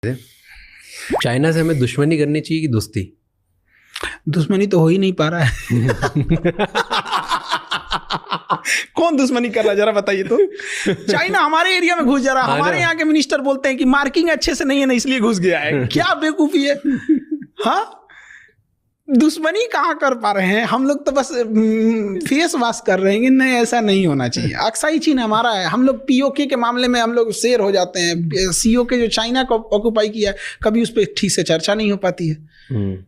China से हमें दुश्मनी करनी चाहिए कि दोस्ती? दुश्मनी तो हो ही नहीं पा रहा है। कौन दुश्मनी कर रहा है जरा बताइए तो। चाइना हमारे एरिया में घुस जा रहा है। हमारे यहाँ के मिनिस्टर बोलते हैं कि मार्किंग अच्छे से नहीं है ना इसलिए घुस गया है। क्या बेवकूफी है। हाँ, दुश्मनी कहाँ कर पा रहे हैं हम लोग तो बस फेस वॉश कर रहे हैं। नहीं, ऐसा नहीं होना चाहिए। अक्साई चीन हमारा है। हम लोग पीओके के मामले में हम लोग शेर हो जाते हैं। सीओके जो चाइना को ऑक्युपाई किया कभी उस पर ठीक से चर्चा नहीं हो पाती है।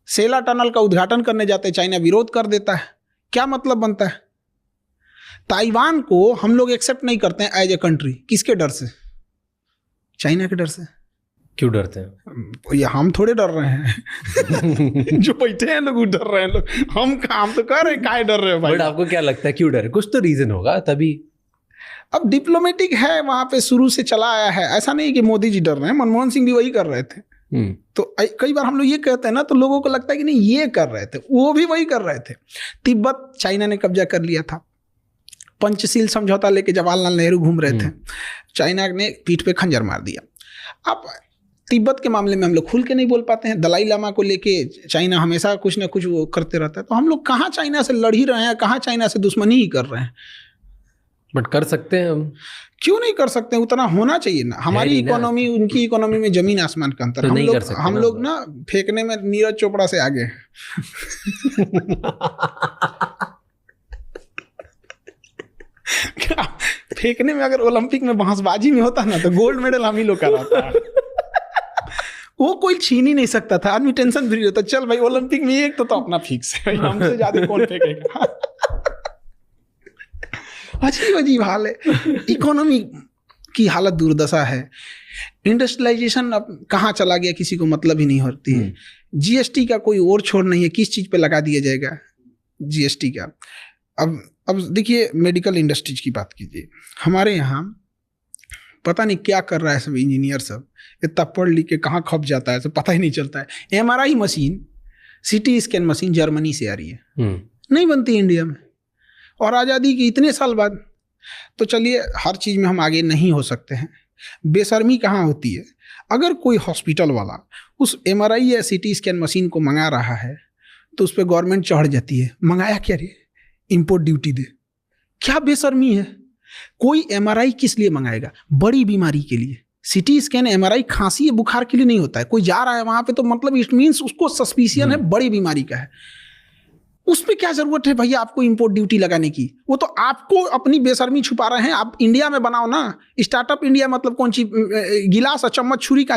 सेला टनल का उद्घाटन करने जाते हैं, चाइना विरोध कर देता है। क्या मतलब बनता है? ताइवान को हम लोग एक्सेप्ट नहीं करते हैं एज ए कंट्री। किसके डर से? चाइना के डर से। क्यों डरते हैं? ये हम थोड़े डर रहे हैं। जो बैठे हैं लोग डर रहे हैं। लोग हम तो कह रहे हैं काहे डर रहे हो भाई। बट आपको क्या लगता है क्यों डर है? कुछ तो रीजन होगा तभी। अब डिप्लोमेटिक है, वहां पे शुरू से चला आया है। ऐसा नहीं कि मोदी जी डर रहे हैं, मनमोहन सिंह भी वही कर रहे थे। तो कई बार हम लोग ये कहते हैं ना तो लोगों को लगता है कि नहीं ये कर रहे थे, वो भी वही कर रहे थे। तिब्बत चाइना ने कब्जा कर लिया था। पंचशील समझौता लेके जवाहरलाल नेहरू घूम रहे थे, चाइना ने पीठ पे खंजर मार दिया। अब तिब्बत के मामले में हम लोग खुल के नहीं बोल पाते हैं। दलाई लामा को लेके चाइना हमेशा कुछ ना कुछ वो करते रहता है। तो हम लोग कहाँ चाइना से लड़ ही रहे हैं, कहाँ चाइना से दुश्मनी ही कर रहे हैं। बट कर सकते हैं हम। क्यों नहीं कर सकते? उतना होना चाहिए ना। हमारी इकोनॉमी उनकी इकोनॉमी में जमीन आसमान का अंतर। तो हम लोग ना फेंकने में नीरज चोपड़ा से आगे। क्या फेंकने में अगर ओलंपिक में बांसबाजी में होता ना तो गोल्ड मेडल हम ही लोग का रहता। वो कोई छीन ही नहीं सकता था। आदमी टेंशन फ्री होता। चल भाई ओलंपिक में एक तो अपना फिक्स है, हमसे ज्यादा कौन फेंकेगा। अजीब अजीब हाल है। इकोनॉमी की हालत दुर्दशा है। इंडस्ट्रियलाइजेशन अब कहाँ चला गया किसी को मतलब ही नहीं होती है। जीएसटी का कोई और छोर नहीं है, किस चीज पे लगा दिया जाएगा जीएसटी का। अब देखिए मेडिकल इंडस्ट्रीज की बात कीजिए। हमारे यहाँ पता नहीं क्या कर रहा है सब इंजीनियर सब। इतना पढ़ लिख के कहाँ खप जाता है सब पता ही नहीं चलता है। MRI machine, CT scan machine Germany से आ रही है, नहीं बनती इंडिया में। और आज़ादी के इतने साल बाद। तो चलिए हर चीज़ में हम आगे नहीं हो सकते हैं। बेशर्मी कहाँ होती है? अगर कोई हॉस्पिटल वाला उस एमआरआई या सीटी स्कैन मशीन को मंगा रहा है तो उस पर गवर्नमेंट चढ़ जाती है, मंगाया क्या रे, इंपोर्ट ड्यूटी दे। क्या बेशर्मी है। कोई एमआरआई किस लिए मंगाएगा? बड़ी बीमारी के लिए। सीटी स्कैन एमआरआई खांसी या बुखार के लिए नहीं होता है। कोई जा रहा है वहाँ पे तो मतलब इट मीन्स उसको सस्पिशियन है बड़ी बीमारी का है। उस पर क्या जरूरत है भैया आपको इंपोर्ट ड्यूटी लगाने की? वो तो आपको अपनी बेशर्मी छुपा रहे हैं। आप इंडिया में बनाओ ना। स्टार्टअप इंडिया मतलब कौन सी गिलास और चम्मच छुरी का